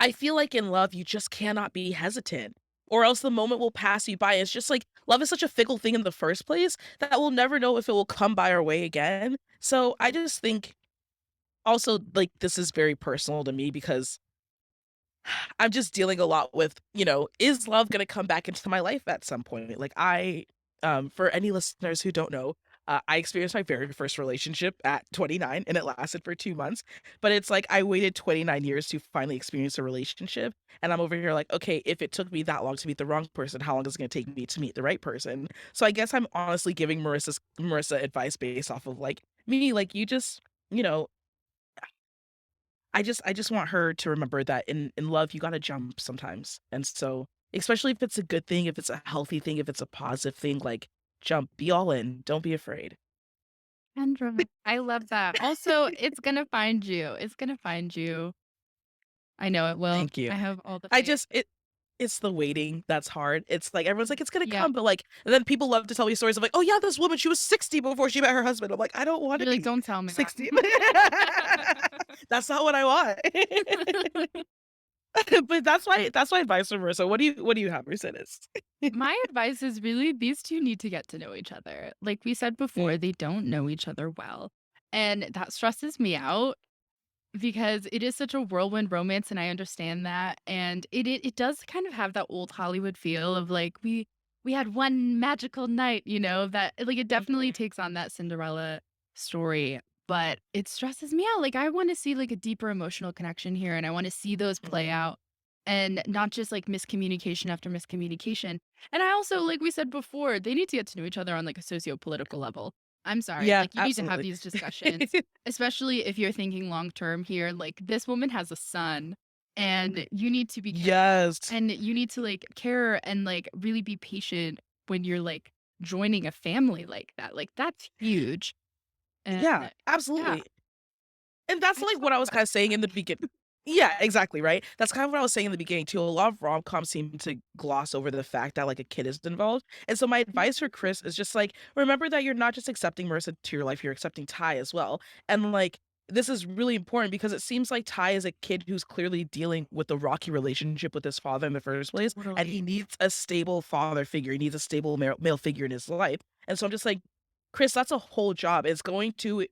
I feel like in love, you just cannot be hesitant, or else the moment will pass you by. It's just like love is such a fickle thing in the first place that we'll never know if it will come by our way again. So I just think also, like, this is very personal to me because I'm just dealing a lot with, is love gonna come back into my life at some point? Like for any listeners who don't know, I experienced my very first relationship at 29 and it lasted for 2 months. But it's like I waited 29 years to finally experience a relationship. And I'm over here like, okay, if it took me that long to meet the wrong person, how long is it gonna take me to meet the right person? So I guess I'm honestly giving Marissa advice based off of like me, like you just, you know, I just want her to remember that in love, you gotta jump sometimes. And so, especially if it's a good thing, if it's a healthy thing, if it's a positive thing, like jump, be all in. Don't be afraid. Kendra. I love that. Also, it's gonna find you. It's gonna find you. I know it will. Thank you. I have all the I faith. just it's the waiting that's hard. It's like everyone's like, it's gonna Yeah. come, but like and then people love to tell me stories of like, oh yeah, this woman, she was 60 before she met her husband. I'm like, I don't want to You're like, be don't tell me 60. that. That's not what I want. But that's my advice for Marissa. What do you have, Mercedes? My advice is really these two need to get to know each other. Like we said before, they don't know each other well. And that stresses me out because it is such a whirlwind romance and I understand that. And it does kind of have that old Hollywood feel of like we had one magical night, that like it definitely takes on that Cinderella story, but it stresses me out. Like I want to see like a deeper emotional connection here and I want to see those play Mhm. out and not just like miscommunication after miscommunication. And I also, like we said before, they need to get to know each other on like a socio-political level. I'm sorry. Yeah, Like you need to have absolutely. these discussions, especially if you're thinking long term here. Like this woman has a son and you need to be careful Yes. and you need to like care and like really be patient when you're like joining a family like that. Like that's huge. And Yeah, yeah, absolutely. And that's, I like, just what want I the was best kinda for saying in the them. beginning. Yeah, exactly, right? That's kind of what I was saying in the beginning too. A lot of rom-coms seem to gloss over the fact that, like, a kid is involved, and so my advice for Chris is just, like, remember that you're not just accepting Marissa to your life, you're accepting Ty as well, and, like, this is really important because it seems like Ty is a kid who's clearly dealing with a rocky relationship with his father in the first place, and he Totally. needs a stable father figure, he needs a stable male figure in his life, and so I'm just like, "Chris, that's a whole job. It's going to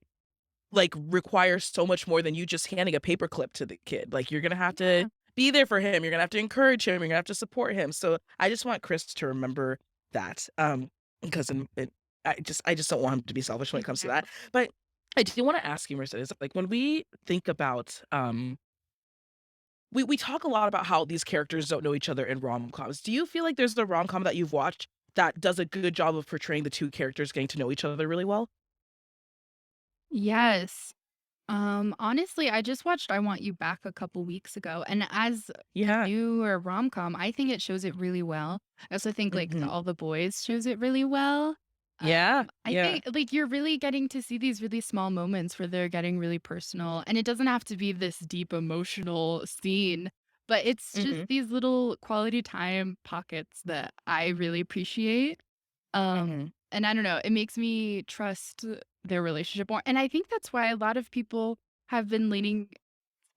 like, requires so much more than you just handing a paperclip to the kid. Like, you're gonna have to Yeah, be there for him, you're gonna have to encourage him, you're gonna have to support him, so I just want Chris to remember that, because I just don't want him to be selfish when it comes to that, exactly. but I do wanna ask you, Mercedes, like, when we think about, we talk a lot about how these characters don't know each other in rom-coms. Do you feel like there's a rom-com that you've watched that does a good job of portraying the 2 characters getting to know each other really well? Yes. Honestly, I just watched I Want You Back a couple weeks ago, and as a Yeah. newer rom-com, I think it shows it really well. I also think, like, Mhm. All the Boys shows it really well. Yeah, I yeah. think, like, you're really getting to see these really small moments where they're getting really personal, and it doesn't have to be this deep emotional scene, but it's just Mhm, these little quality time pockets that I really appreciate. mhm. And I don't know, it makes me trust their relationship more, and I think that's why a lot of people have been leaning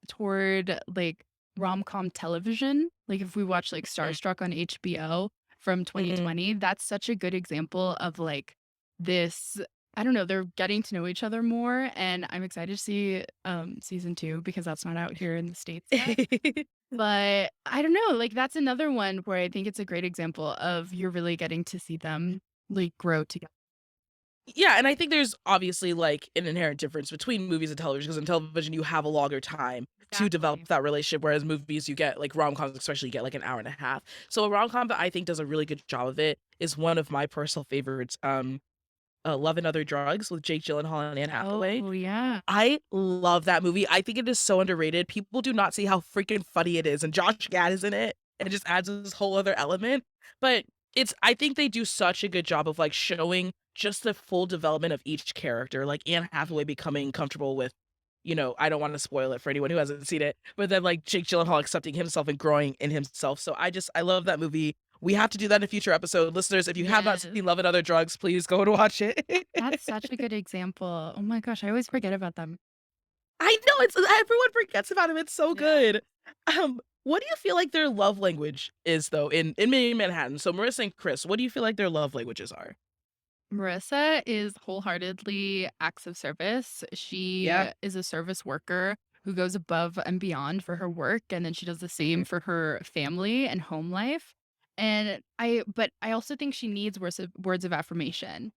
toward, like, rom-com television. Like, if we watch, like, Mm, Starstruck on HBO from mhm. 2020, that's such a good example of, like, this I don't know, they're getting to know each other more, and I'm excited to see, season 2 because that's not out here in the States yet. But I don't know, like, that's another one where I think it's a great example of you're really getting to see them, like, grow together. Yeah, and I think there's obviously, like, an inherent difference between movies and television, because in television, you have a longer time to develop Exactly. that relationship, whereas movies, you get like, rom-coms especially, you get, like, an hour and a half. So a rom-com that I think does a really good job of it is one of my personal favorites, Love and Other Drugs with Jake Gyllenhaal and Anne Hathaway. Oh, yeah. I love that movie. I think it is so underrated. People do not see how freaking funny it is, and Josh Gad is in it, and it just adds this whole other element. But it's I think they do such a good job of, like, showing just the full development of each character, like Anne Hathaway becoming comfortable with, I don't wanna spoil it for anyone who hasn't seen it, but then, like, Jake Gyllenhaal accepting himself and growing in himself. So I love that movie. We have to do that in a future episode. Listeners, if you have not Yes. seen Love and Other Drugs, please go and watch it. That's such a good example. Oh my gosh, I always forget about them. I know, it's everyone forgets about him, it's so Yeah. good. What do you feel like their love language is, though, in Maid in Manhattan? So Marissa and Chris, what do you feel like their love languages are? Marissa is wholeheartedly acts of service. She Yeah. is a service worker who goes above and beyond for her work, and then she does the same Mhm, for her family and home life. But I also think she needs words of affirmation.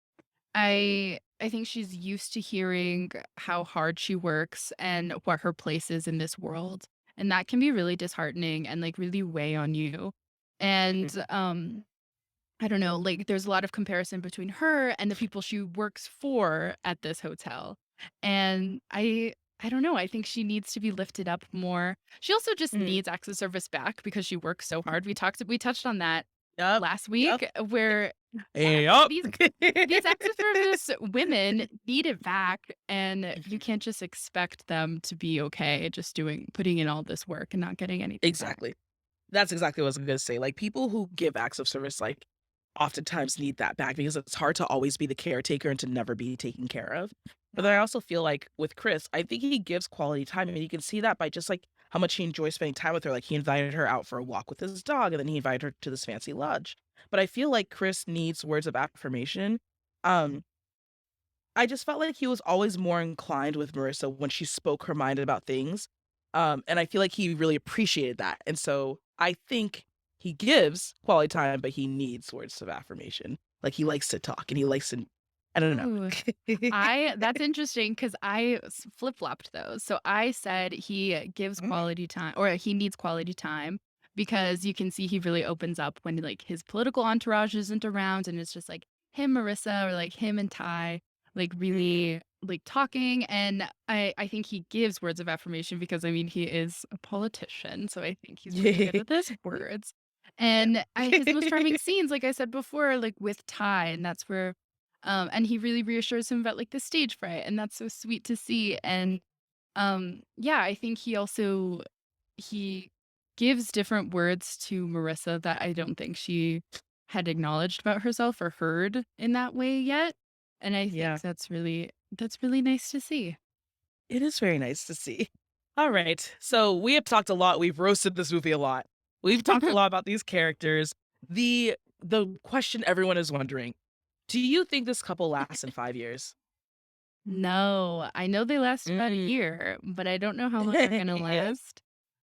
I think she's used to hearing how hard she works and what her place is in this world, and that can be really disheartening and, like, really weigh on you. mhm. And, I don't know, like, there's a lot of comparison between her and the people she works for at this hotel, and I don't know, I think she needs to be lifted up more. She also just Mhm. needs acts of service back because she works so hard. We touched on that Yep, last yep, week, where yes, yep. these acts of service women need it back, and you Mhm. can't just expect them to be okay just putting in all this work and not getting anything back. Exactly. That's exactly what I was gonna say, like, people who give acts of service, like, oftentimes need that back because it's hard to always be the caretaker and to never be taken care of. But then I also feel like with Chris, I think he gives quality time, I mean, you can see that by just, like, how much he enjoys spending time with her, like, he invited her out for a walk with his dog, and then he invited her to this fancy lunch. But I feel like Chris needs words of affirmation. Um, I just felt like he was always more inclined with Marissa when she spoke her mind about things, and I feel like he really appreciated that, and so I think he gives quality time, but he needs words of affirmation. Like, he likes to talk, and he likes to I don't know. Ooh. I That's interesting because flip-flopped those. So I said he gives Mhm, quality time or he needs quality time because you can see he really opens up when, like, his political entourage isn't around and it's just, like, him, Marissa, or, like, him and Ty, like, really, like, talking, and I think he gives words of affirmation because, I mean, he is a politician, so I think he's really good with his words. Yeah. And his most charming scenes, like I said before, like with Ty, and that's where, and he really reassures him about like the stage fright, and that's so sweet to see. And yeah, I think he gives different words to Marissa that I don't think she had acknowledged about herself or heard in that way yet. And I Yeah. think that's really nice to see. It is very nice to see. All right. So we have talked a lot. We've roasted this movie a lot. We've talked a lot about these characters. The question everyone is wondering, do you think this couple lasts in 5 years? No, I know they last about a Mm. year, but I don't know how long they're gonna Yeah.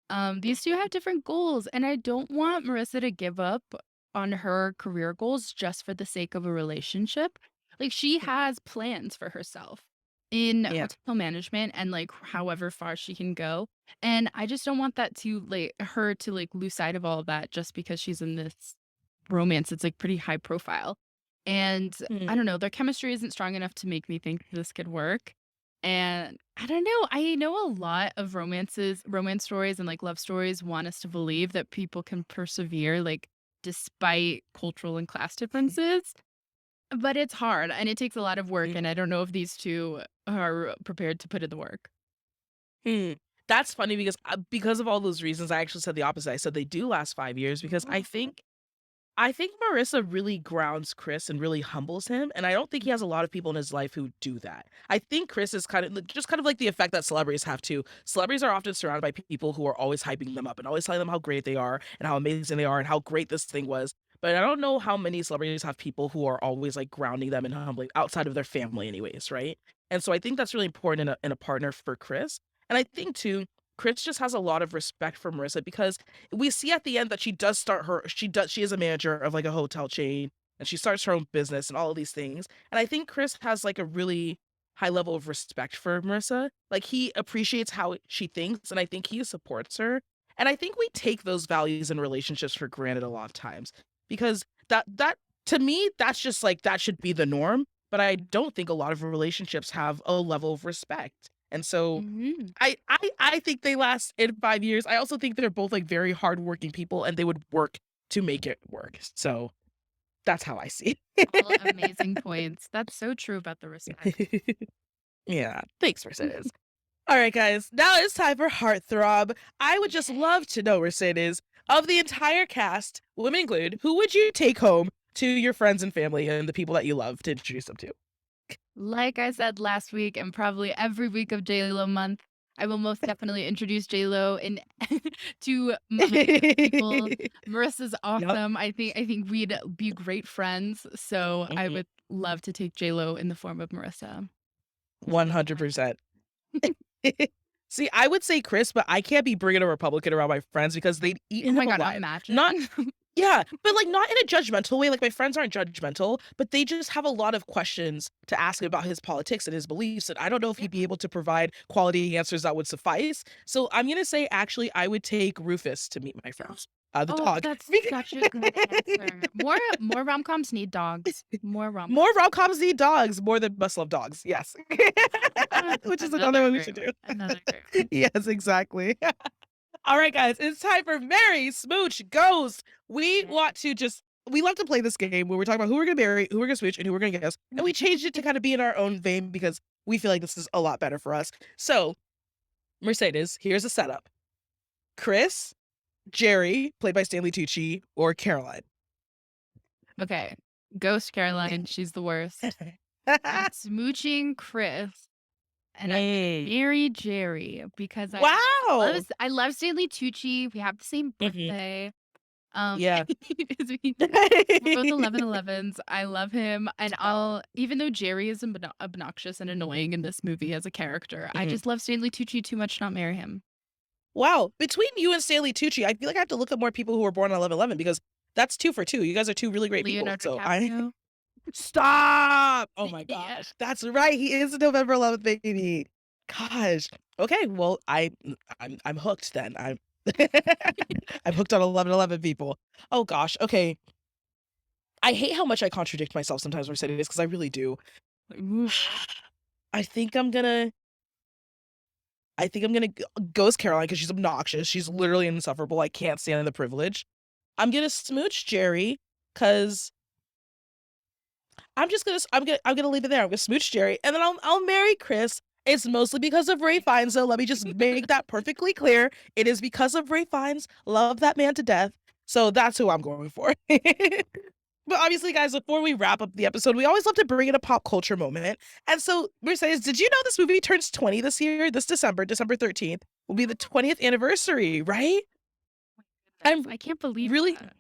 last. These two have different goals, and I don't want Marissa to give up on her career goals just for the sake of a relationship. Like she has plans for herself in Yeah. hotel management and like however far she can go. And I just don't want that to like her to like lose sight of all of that just because she's in this romance. It's like pretty high profile. And I Mm. don't know, their chemistry isn't strong enough to make me think this could work. And I don't know, I know a lot of romance stories and like love stories want us to believe that people can persevere like despite cultural and class differences, but it's hard and it takes a lot of work. Mm. And I don't know if these two are prepared to put in the work. Mm. That's funny because of all those reasons, I actually said the opposite. I said they do last 5 years because I think Marissa really grounds Chris and really humbles him, and I don't think he has a lot of people in his life who do that. I think Chris is just kind of like the effect that celebrities have too. Celebrities are often surrounded by people who are always hyping them up and always telling them how great they are and how amazing they are and how great this thing was. But I don't know how many celebrities have people who are always like grounding them and humbling outside of their family, anyways, right? And so I think that's really important in a partner for Chris. And I think too, Chris just has a lot of respect for Marissa because we see at the end that she is a manager of like a hotel chain and she starts her own business and all of these things. And I think Chris has like a really high level of respect for Marissa. Like he appreciates how she thinks and I think he supports her. And I think we take those values in relationships for granted a lot of times because that to me that's just like that should be the norm, but I don't think a lot of relationships have a level of respect. And so Mhm. I think they last in 5 years. I also think they're both, like, very hardworking people, and they would work to make it work. So, that's how I see All amazing points. That's so true about the respect. it. Yeah. Thanks, Mercedes. Alright, guys. Now it's time for Heartthrob. I would just love to know, Mercedes, of the entire cast, women included, who would you take home to your friends and family and the people that you love to introduce them to? Like I said last week and probably every week of J.Lo month, I will most definitely introduce J.Lo in to my people. Marissa's Yep. awesome. I think we'd be great friends. So I Mhm. would love to take J.Lo in the form of Marissa. 100%. See, I would say Chris, but I can't be bringing a Republican around my friends because they'd eat Oh my him god, alive. imagine. Not Yeah, but, like, not in a judgmental way, like, my friends aren't judgmental, but they just have a lot of questions to ask about his politics and his beliefs, and I don't know if Yeah. he'd be able to provide quality answers that would suffice. So I'm gonna say, actually, I would take Rufus to meet my friends, the Oh, dog. that's such a good answer. More rom-coms need dogs. More rom-coms. More rom-coms need dogs, more than must love dogs, yes. Which is another Another one we great should one. do. Another great one. Yes, exactly. All right, guys, it's time for Marry, Smooch, Ghost. We love to play this game where we're talking about who we're gonna marry, who we're gonna smooch, and who we're gonna ghost. And we changed it to kind of be in our own vein because we feel like this is a lot better for us. So, Mercedes, here's a setup: Chris, Jerry, played by Stanley Tucci, or Caroline. Okay. Ghost Caroline, she's the worst. I'm smooching Chris, and I'm Mm. marry Jerry because Wow. I love Stanley Tucci. We have the same Mhm. birthday. Yeah. We're both 11/11s. I love him, and I'll even though Jerry is obnoxious and annoying in this movie as a character, I Mhm. just love Stanley Tucci too much to not marry him. Wow. Between you and Stanley Tucci, I feel like I have to look up more people who were born on 11/11 because that's 2 for 2. You guys are 2 really great people. Leonardo So I DiCaprio. Stop! Oh my Yeah. gosh. That's right. He is a November 11th baby. Gosh. Okay, well, I'm hooked then. I'm hooked on 11/11 people. Oh gosh. Okay. I hate how much I contradict myself sometimes when I say this because I really do. Ooh. I think I'm gonna I think I'm gonna ghost Caroline because she's obnoxious. She's literally insufferable. I can't stand the privilege. I'm gonna smooch Jerry because I'm gonna leave it there. I'm gonna smooch Jerry, and then I'll marry Chris. It's mostly because of Ray Fiennes, though. Let me just make that perfectly clear. It is because of Ray Fiennes. Love that man to death. So that's who I'm going for. But obviously, guys, before we wrap up the episode, we always love to bring in a pop culture moment. And so, Mercedes, did you know this movie turns 20 this year? This December 13th, will be the 20th anniversary, right? I'm I can't believe really that.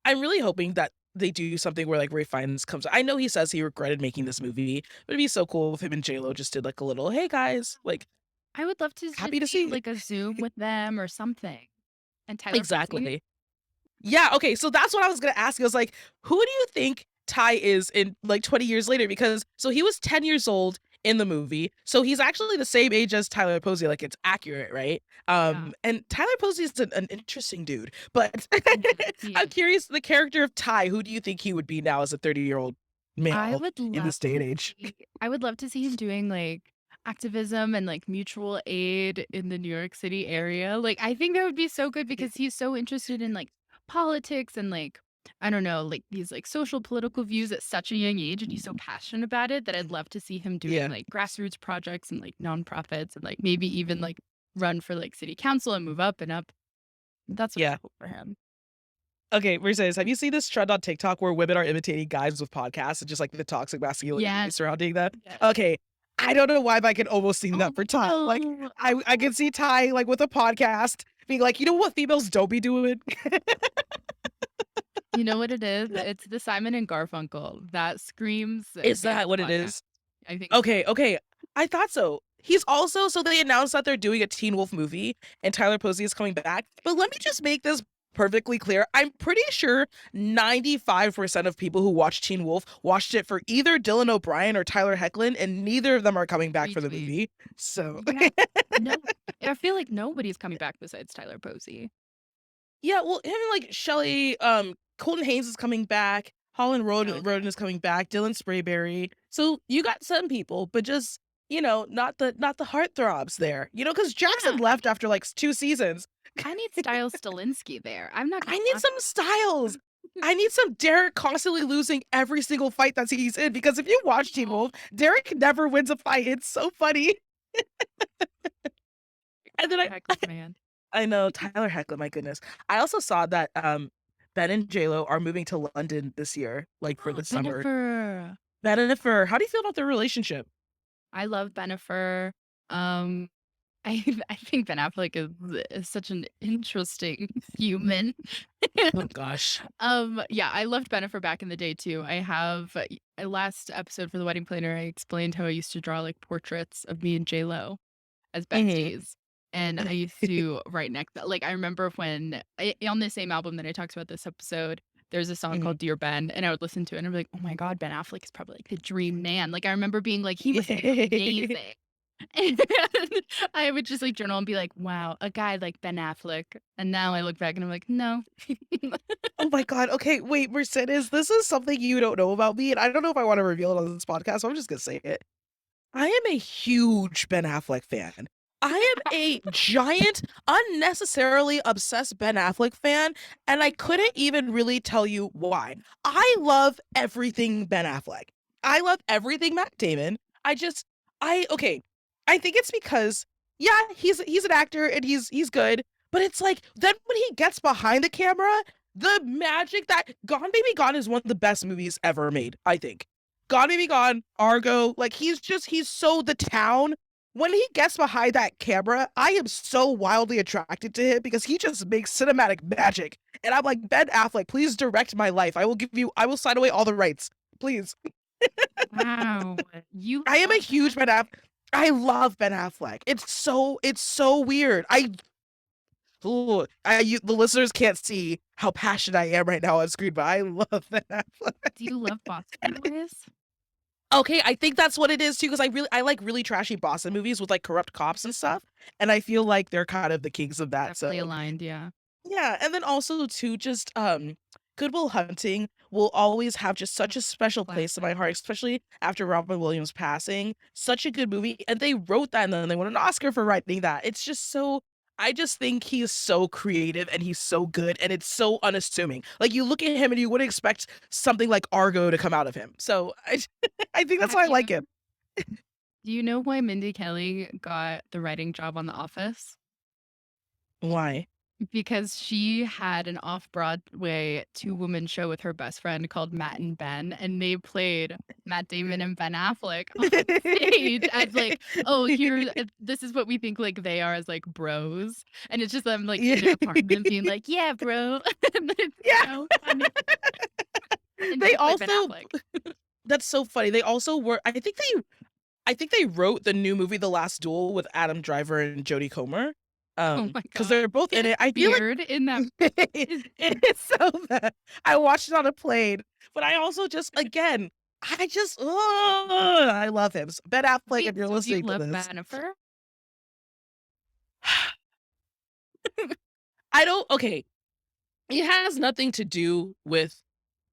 I'm really hoping that they do something where like Ray Fiennes comes. I know he says he regretted making this movie, but it'd be so cool if him and J.Lo just did like a little, hey guys, like I would love to happy just to see see you. like a Zoom with them or something. And Tyler Posey. Exactly. Yeah, okay, so that's what I was gonna ask you. I was like, who do you think Ty is in like 20 years later? Because so he was 10 years old in the movie. So he's actually the same age as Tyler Posey. Like it's accurate, right? Yeah. And Tyler Posey is an interesting dude. But He I'm is. curious, the character of Ty, who do you think he would be now as a 30-year-old I male would in love this day to and age? I would love to see him doing like activism and like mutual aid in the New York City area. Like I think that would be so good because he's so interested in like politics and like I don't know, like these like social political views at such a young age and he's so passionate about it that I'd love to see him doing Yeah. like grassroots projects and like nonprofits and like maybe even like run for like city council and move up and up. That's what I Yeah. hope for him. Okay, Mercedes, have you seen this trend on TikTok where women are imitating guys with podcasts and just like the toxic masculinity Yes. surrounding them? Yes. Okay, I don't know why, but I can almost see that for Ty. Like, Oh, I can see Ty like with a podcast being like, you know what females don't be doing? you know what it is? It's the Simon and Garfunkel. That screams Is male that what it podcast. is? I think so. Okay. I thought so. He's also so they announced that they're doing a Teen Wolf movie and Tyler Posey is coming back. But let me just make this perfectly clear. I'm pretty sure 95% of people who watched Teen Wolf watched it for either Dylan O'Brien or Tyler Hoechlin, and neither of them are coming back for the Retweet. movie. So Yeah. No, I feel like nobody's coming back besides Tyler Posey. yeah, well, him and like Shelly, Colton Haynes is coming back. Holland Okay. Roden is coming back. Dylan Sprayberry. So you got some people, but just not the heartthrobs there. Because Jackson Yeah, left after like 2 seasons. I need Styles Stalinsky there. I'm not I gonna need lie. some Styles. I need some Derek constantly losing every single fight that he's in. Because if you watch Teen Wolf, Derek never wins a fight. It's so funny. And then Heckles, man. I know Tyler Hoechlin, my goodness. I also saw that Ben and J.Lo are moving to London this year, like for the summer. Bennifer. Bennifer, how do you feel about their relationship? I love Bennifer. Um, I think Ben Affleck is such an interesting human. Oh gosh. Yeah, I loved Bennifer back in the day too. I have a last episode for the wedding planner. I explained how I used to draw like portraits of me and J.Lo as Mhm. besties. And I used to write next, like, I remember when on the same album that I talked about this episode, there's a song Mhm. called Dear Ben, and I would listen to it and I'd be like, oh my God, Ben Affleck is probably like the dream man. Like, I remember being like, he was amazing. And I would just like journal and be like, wow, a guy like Ben Affleck. And now I look back and I'm like, no. Oh my god. Okay, wait, Mercedes, this is something you don't know about me, and I don't know if I want to reveal it on this podcast, so I'm just gonna say it. I am a huge Ben Affleck fan. I am a giant, unnecessarily obsessed Ben Affleck fan, and I couldn't even really tell you why. I love everything Ben Affleck. I love everything Matt Damon. Okay. I think it's because yeah, he's an actor and he's good, but it's like then when he gets behind the camera, the magic that Gone Baby Gone is one of the best movies ever made, I think. Gone Baby Gone, Argo, like he's so the town. When he gets behind that camera, I am so wildly attracted to him because he just makes cinematic magic. And I'm like, Ben Affleck, please direct my life. I will sign away all the rights. Please. Wow. You I am a love huge Ben Affleck. I love Ben Affleck. It's so weird. The listeners can't see how passionate I am right now on screen, but I love Ben Affleck. Do you love Boston Boys? Okay, I think that's what it is too, because I like really trashy Boston movies with like corrupt cops and stuff, and I feel like they're kind of the kings of that. Definitely So aligned, yeah. yeah, and then also too, just Good Will Hunting will always have just such a special place in my Classic. heart, especially after Robin Williams passing. Such a good movie, and they wrote that, and then they won an Oscar for writing that. It's just so I just think he is so creative and he's so good and it's so unassuming. Like you look at him and you wouldn't expect something like Argo to come out of him. So I I think that's Have why I you like him. Do you know why Mindy Kelly got the writing job on The Office? Why? Because she had an off-Broadway two-woman show with her best friend called Matt and Ben, and they played Matt Damon and Ben Affleck on stage as like, "Oh, here, this is what we think like they are as like bros," and it's just them like in their Yeah. apartment being like, "Yeah, bro," and it's Yeah. so funny. And They she played Ben also Affleck. that's so funny. They also were I think they wrote the new movie The Last Duel with Adam Driver and Jodie Comer. Oh my Because god, they're both in his it. I feel like beard in that is it's so bad. I watched it on a plane, but I also just again, I just I love him. Ben Affleck, if wait, you're so do you listening to love this. Bennifer? I don't okay. It has nothing to do with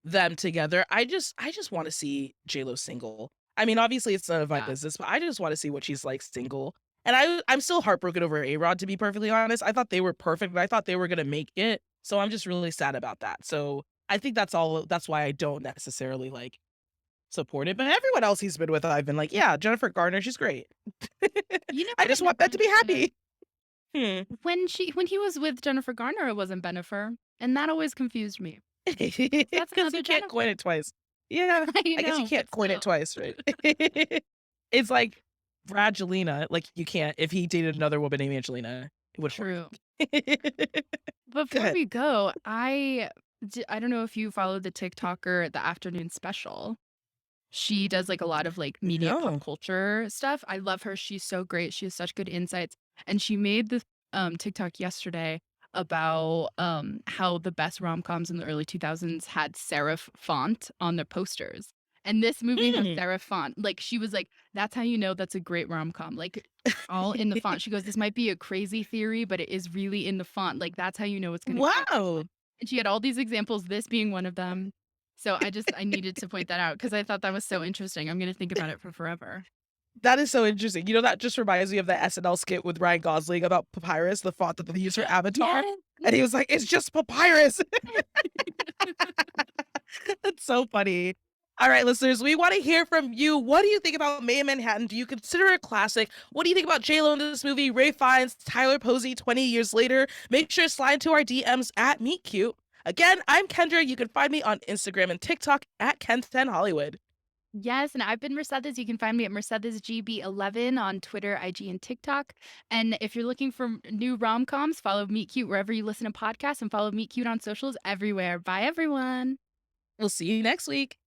them together. I just wanna see J.Lo single. I mean, obviously, it's none of my Yeah. business, but I just wanna see what she's like single. And I'm still heartbroken over A-Rod, to be perfectly honest. I thought they were perfect, and I thought they were gonna make it, so I'm just really sad about that. So, I think that's why I don't necessarily, like, support it, but everyone else he's been with, I've been like, "Yeah, Jennifer Garner, she's great." You know I what I just want never Ben to be understood? happy. Hmm. When he was with Jennifer Garner, it wasn't Bennifer, and that always confused me. 'Cause that's 'Cause another you can't coin Jennifer. it twice. Yeah, I I guess you know, but can't coin it still. twice, right? It's like Brangelina, like, you can't if he dated another woman named Angelina, it wouldn't work. True. Go Before ahead. we go, I don't know if you followed the TikToker, The Afternoon Special. She does, like, a lot of, like, media pop No. culture stuff. I love her, she's so great, she has such good insights, and she made this, TikTok yesterday about, how the best rom-coms in the early 2000s had serif font on their posters, and this movie has Mm. serif font. Like, she was like, "That's how you know that's a great rom-com," like, all in the font. She goes, "This might be a crazy theory, but it is really in the font, like, that's how you know it's gonna be a good one." Wow. And she had all these examples, this being one of them. So I needed to point that out because I thought that was so interesting. I'm gonna think about it for forever. That is so interesting. You know, that just reminds me of the SNL skit with Ryan Gosling about Papyrus, the font that they use for Avatar, Yes. and he was like, "It's just Papyrus." That's so funny. All right, listeners, we want to hear from you. What do you think about May in Manhattan? Do you consider it a classic? What do you think about J.Lo in this movie? Ray Fiennes, Tyler Posey 20 years later? Make sure to slide into our DMs at Meet Cute. Again, I'm Kendra. You can find me on Instagram and TikTok at Ken10Hollywood. Yes, and I've been Mercedes. You can find me at MercedesGB11 on Twitter, IG, and TikTok. And if you're looking for new rom-coms, follow Meet Cute wherever you listen to podcasts and follow Meet Cute on socials everywhere. Bye, everyone. We'll see you next week.